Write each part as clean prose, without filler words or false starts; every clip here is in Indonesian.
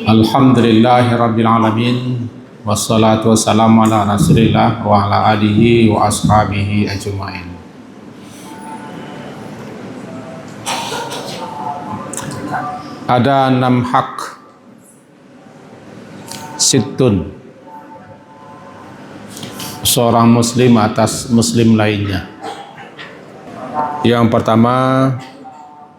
Alhamdulillahirabbil alamin wassalatu wassalamu ala Rasulillah wa ala alihi wa ashabihi ajmain. Ada 6 hak sittun seorang muslim atas muslim lainnya. Yang pertama,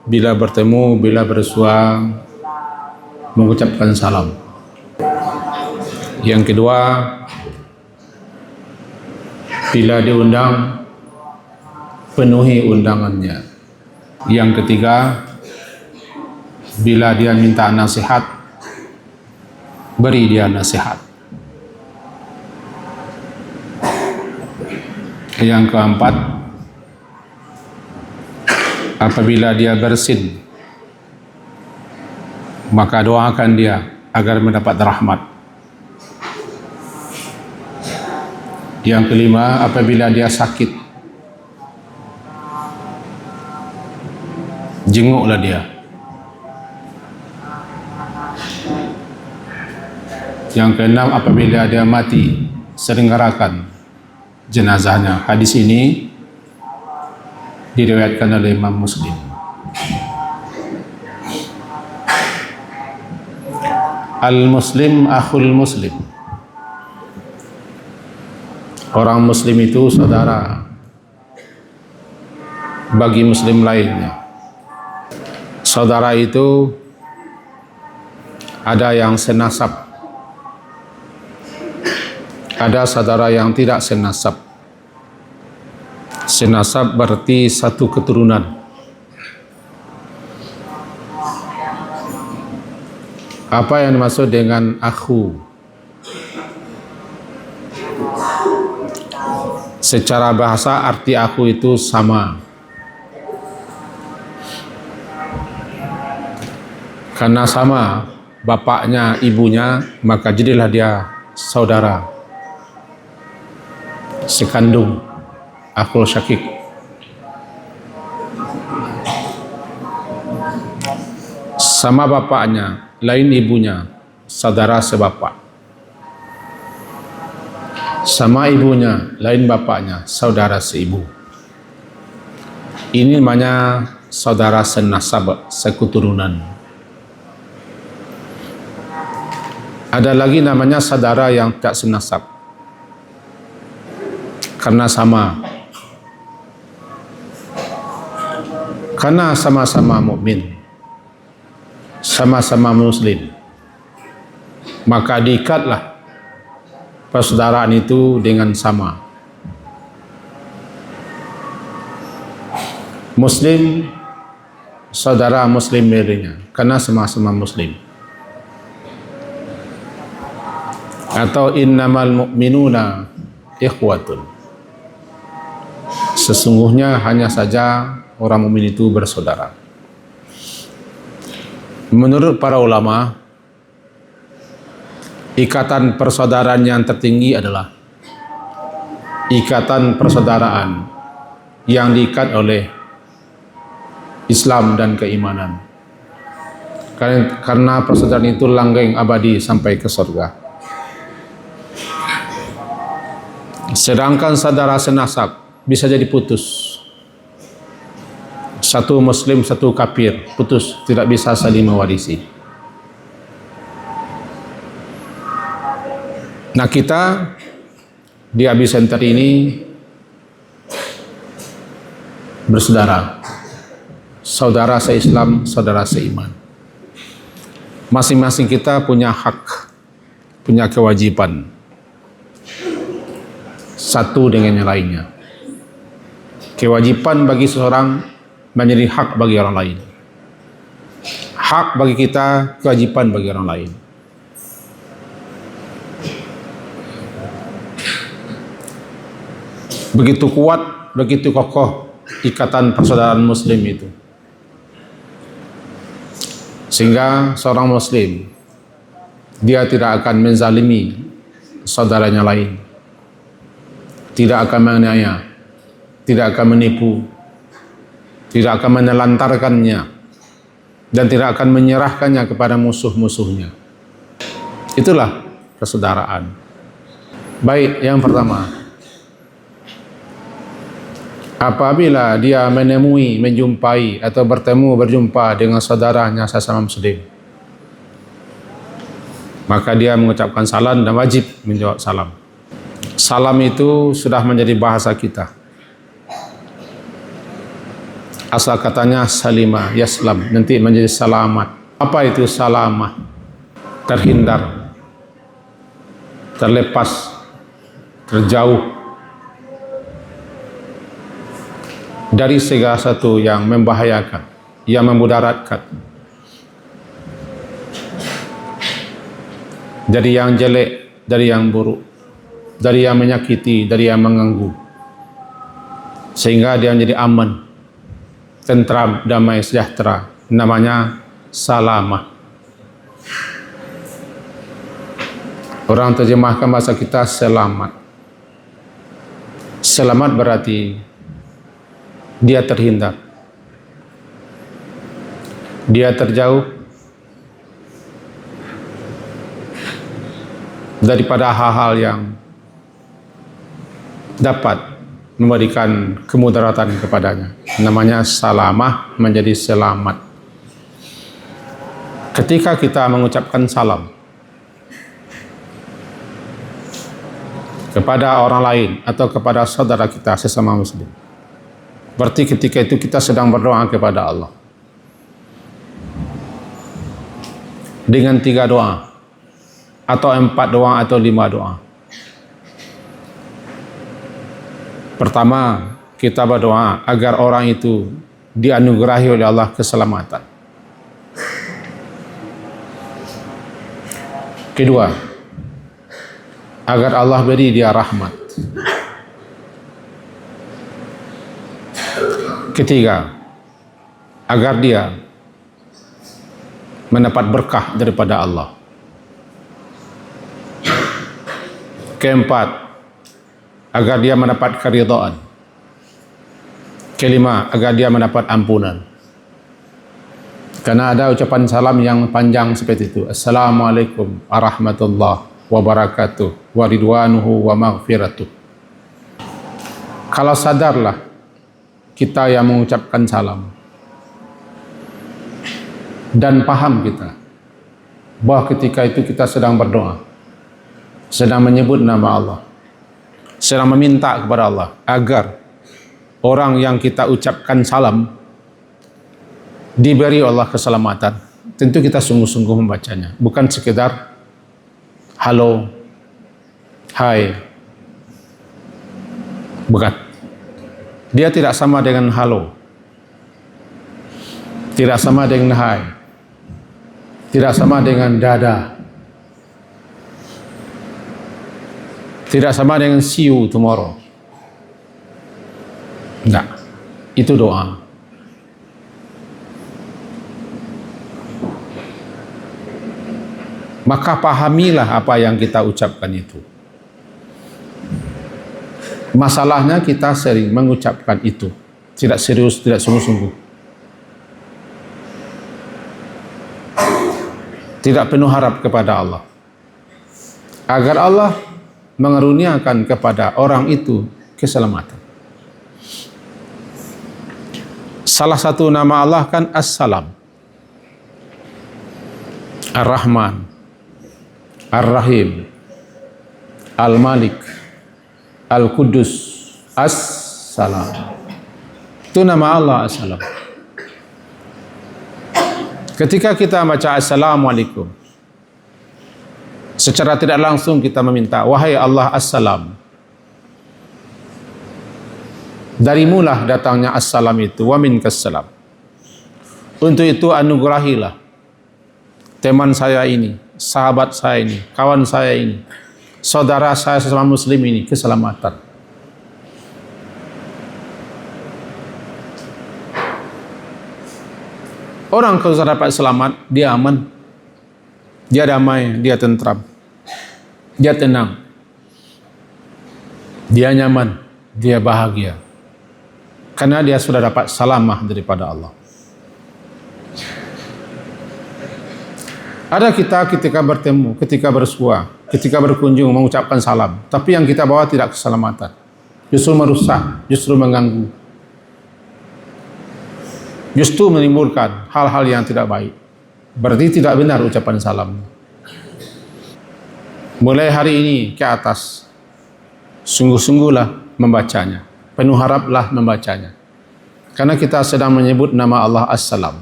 bila bertemu, bila bersua, mengucapkan salam. Yang kedua, bila diundang, penuhi undangannya. Yang ketiga, bila dia minta nasihat, beri dia nasihat. Yang keempat, apabila dia bersin, maka doakan dia agar mendapat rahmat. Yang kelima, apabila dia sakit, jenguklah dia. Yang keenam, apabila dia mati, selenggarakan jenazahnya. Hadis ini diriwayatkan oleh Imam Muslim. Al-Muslim akhul Muslim. Orang Muslim itu saudara bagi Muslim lainnya. Saudara itu ada yang senasab, ada saudara yang tidak senasab. Senasab berarti satu keturunan. Apa yang dimaksud dengan akhu? Secara bahasa arti akhu itu sama. Karena sama bapaknya, ibunya, maka jadilah dia saudara sekandung, akhul syakik. Sama bapaknya, lain ibunya, saudara sebapak. Sama ibunya, lain bapaknya, saudara seibu. Ini namanya saudara senasab, seketurunan. Ada lagi namanya saudara yang tak senasab, karena sama, karena sama-sama mukmin, sama-sama muslim, maka diikatlah persaudaraan itu dengan sama. Muslim, saudara muslim dirinya, karena sama-sama muslim. Atau innamal mu'minuna ikhwatun. Sesungguhnya hanya saja orang mukmin itu bersaudara. Menurut para ulama, ikatan persaudaraan yang tertinggi adalah ikatan persaudaraan yang diikat oleh Islam dan keimanan. Karena persaudaraan itu langgeng abadi sampai ke surga. Sedangkan saudara senasab bisa jadi putus. Satu muslim, satu kafir, putus, tidak bisa saling mewarisi. Nah, kita di Abi Center ini bersaudara, saudara se-Islam, saudara seiman. Masing-masing kita punya hak, punya kewajiban, satu dengan yang lainnya. Kewajiban bagi seseorang menjadi hak bagi orang lain. Hak bagi kita, kewajiban bagi orang lain. Begitu kuat, begitu kokoh ikatan persaudaraan muslim itu. Sehingga seorang muslim, dia tidak akan menzalimi saudaranya lain, tidak akan menganiaya, tidak akan menipu, tidak akan menelantarkannya, dan tidak akan menyerahkannya kepada musuh-musuhnya. Itulah persaudaraan. Baik, yang pertama, apabila dia menemui, menjumpai atau berjumpa dengan saudaranya sesama muslim, maka dia mengucapkan salam dan wajib menjawab salam. Salam itu sudah menjadi bahasa kita. Asal katanya salimah, yaslam, nanti menjadi salamat. Apa itu salamah? Terhindar, terlepas, terjauh dari segala satu yang membahayakan, yang memudaratkan, dari yang jelek, dari yang buruk, dari yang menyakiti, dari yang mengganggu, sehingga dia menjadi aman, tentram, damai, sejahtera. Namanya salamah. Orang terjemahkan bahasa kita selamat. Selamat berarti dia terhindar, dia terjauh daripada hal-hal yang dapat memberikan kemudaratan kepadanya. Namanya salamah, menjadi selamat. Ketika kita mengucapkan salam kepada orang lain atau kepada saudara kita sesama muslim, berarti ketika itu kita sedang berdoa kepada Allah dengan 3 doa atau 4 doa atau 5 doa. Pertama, kita berdoa agar orang itu dianugerahi oleh Allah keselamatan. Kedua, agar Allah beri dia rahmat. Ketiga, agar dia mendapat berkah daripada Allah. Keempat, agar dia mendapat keridhaan. Kelima, agar dia mendapat ampunan. Karena ada ucapan salam yang panjang seperti itu. Assalamualaikum warahmatullahi wabarakatuh wa ridwanuhu wa maghfiratuh. Kalau sadarlah kita yang mengucapkan salam dan paham kita bahwa ketika itu kita sedang berdoa, sedang menyebut nama Allah, sedang meminta kepada Allah agar orang yang kita ucapkan salam diberi Allah keselamatan, tentu kita sungguh-sungguh membacanya, bukan sekedar halo, hai, bukan. Dia tidak sama dengan halo, tidak sama dengan hai, tidak sama dengan dada, tidak sama dengan see you tomorrow. Enggak, itu doa. Maka pahamilah apa yang kita ucapkan itu. Masalahnya kita sering mengucapkan itu, tidak serius, tidak sungguh-sungguh, tidak penuh harap kepada Allah, agar Allah mengaruniakan kepada orang itu keselamatan. Salah satu nama Allah kan As-Salam, Ar-Rahman, Ar-Rahim, Al-Malik, Al-Quddus, As-Salam. Itu nama Allah As-Salam. Ketika kita baca Assalamualaikum, secara tidak langsung kita meminta, wahai Allah As-Salam, darimulah datangnya As-Salam itu, wa minkas salam. Untuk itu anugerahilah teman saya ini, sahabat saya ini, kawan saya ini, saudara saya sesama muslim ini keselamatan. Orang kalau sudah dapat selamat, dia aman, dia damai, dia tentram, dia tenang, dia nyaman, dia bahagia, karena dia sudah dapat salamah daripada Allah. Ada kita ketika bertemu, ketika bersua, ketika berkunjung mengucapkan salam, tapi yang kita bawa tidak keselamatan, justru merusak, justru mengganggu, justru menimbulkan hal-hal yang tidak baik. Berarti tidak benar ucapan salam. Mulai hari ini ke atas, sungguh-sungguhlah membacanya, penuh haraplah membacanya, karena kita sedang menyebut nama Allah As-Salam.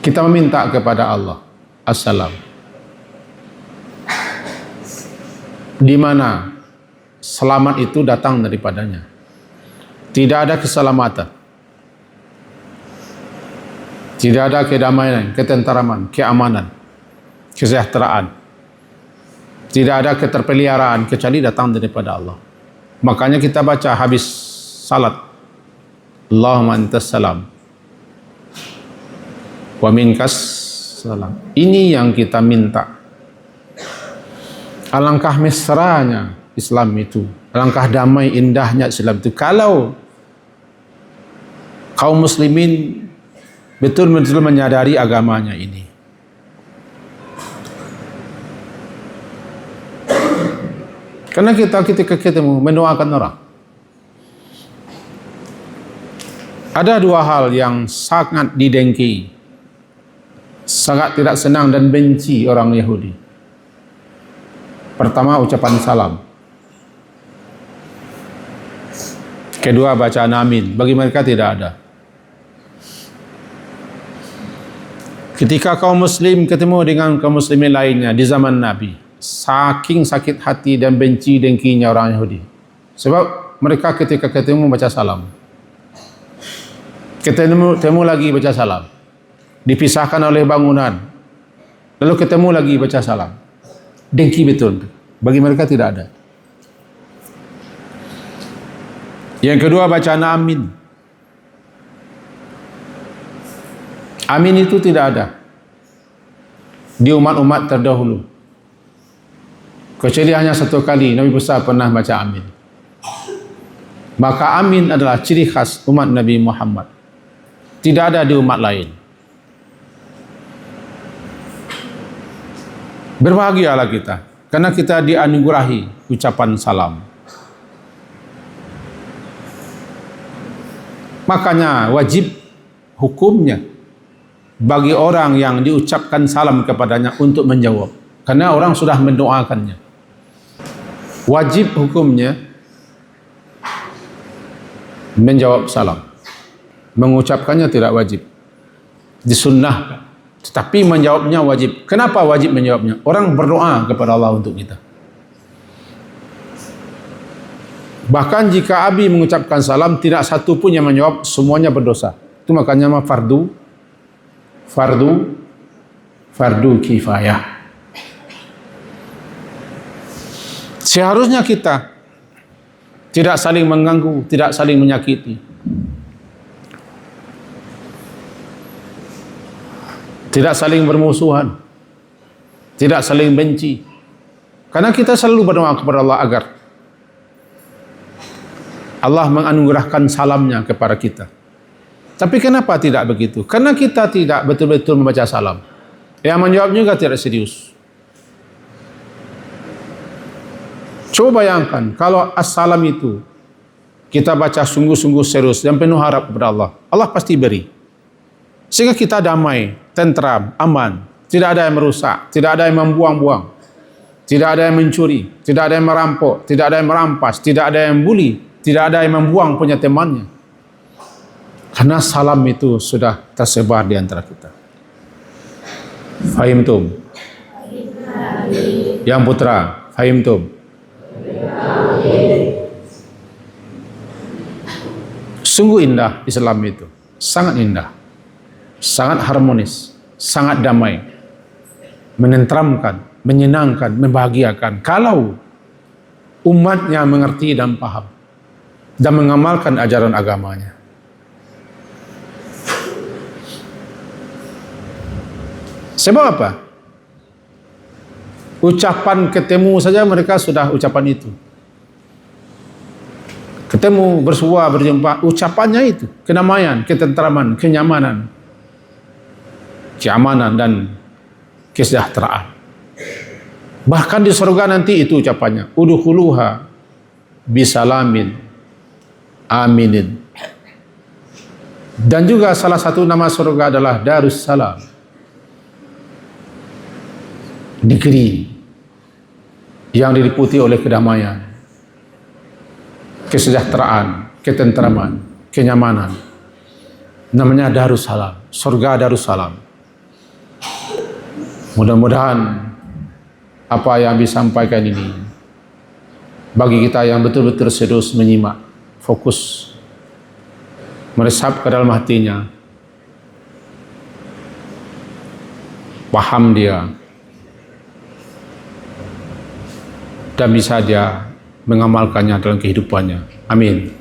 Kita meminta kepada Allah As-Salam, di mana selamat itu datang daripadanya. Tidak ada keselamatan, tidak ada kedamaian, ketenteraman, keamanan, kesejahteraan, tidak ada keterpeliharaan kecuali datang daripada Allah. Makanya kita baca habis salat, Allahumma antas salam wa minkas salam. Ini yang kita minta. Alangkah mesranya Islam itu, alangkah damai indahnya Islam itu, kalau kaum muslimin betul-betul menyadari agamanya ini. Karena kita ketika ketemu mendoakan orang, ada dua hal yang sangat didengki, sangat tidak senang dan benci orang Yahudi. Pertama, ucapan salam. Kedua, bacaan amin. Bagi mereka tidak ada. Ketika kaum muslim ketemu dengan kaum muslimin lainnya di zaman Nabi, saking sakit hati dan benci dengkinya orang Yahudi. Sebab mereka ketika ketemu baca salam, ketemu lagi baca salam, dipisahkan oleh bangunan, lalu ketemu lagi baca salam. Dengki betul. Bagi mereka tidak ada. Yang kedua, bacaan amin. Amin itu tidak ada di umat-umat terdahulu, kecuali hanya satu kali Nabi besar pernah baca amin. Maka amin adalah ciri khas umat Nabi Muhammad, tidak ada di umat lain. Berbahagialah kita, karena kita dianugerahi ucapan salam. Makanya wajib hukumnya bagi orang yang diucapkan salam kepadanya untuk menjawab, karena orang sudah mendoakannya. Wajib hukumnya menjawab salam. Mengucapkannya tidak wajib, disunnahkan. Tetapi menjawabnya wajib. Kenapa wajib menjawabnya? Orang berdoa kepada Allah untuk kita. Bahkan jika Abi mengucapkan salam, tidak satu pun yang menjawab, semuanya berdosa. Itu makanya fardu kifayah. Seharusnya kita tidak saling mengganggu, tidak saling menyakiti, tidak saling bermusuhan, tidak saling benci. Karena kita selalu berdoa kepada Allah agar Allah menganugerahkan salamnya kepada kita. Tapi kenapa tidak begitu? Karena kita tidak betul-betul membaca salam. Yang menjawab juga tidak serius. Coba bayangkan kalau assalam itu kita baca sungguh-sungguh serius dan penuh harap kepada Allah, Allah pasti beri. Sehingga kita damai, tentram, aman, tidak ada yang merusak, tidak ada yang membuang-buang, tidak ada yang mencuri, tidak ada yang merampok, tidak ada yang merampas, tidak ada yang bully, tidak ada yang membuang punya temannya. Karena salam itu sudah tersebar di antara kita. Fahimtum? Yang putra, fahimtum? Sungguh indah Islam itu, sangat indah, sangat harmonis, sangat damai, menenteramkan, menyenangkan, membahagiakan. Kalau umatnya mengerti dan paham dan mengamalkan ajaran agamanya. Sebab apa? Ucapan ketemu saja mereka sudah ucapan itu. Ketemu, bersua, berjumpa, ucapannya itu kedamaian, ketenteraman, kenyamanan, keamanan dan kesejahteraan. Bahkan di surga nanti itu ucapannya, udkhuluha bisalamin aminin. Dan juga salah satu nama surga adalah Darussalam, negeri yang diliputi oleh kedamaian, kesejahteraan, ketentraman, kenyamanan. Namanya Darussalam, surga Darussalam. Mudah-mudahan apa yang disampaikan ini bagi kita yang betul-betul serius menyimak, fokus, meresap ke dalam hatinya, paham dia, dan bisa dia mengamalkannya dalam kehidupannya. Amin.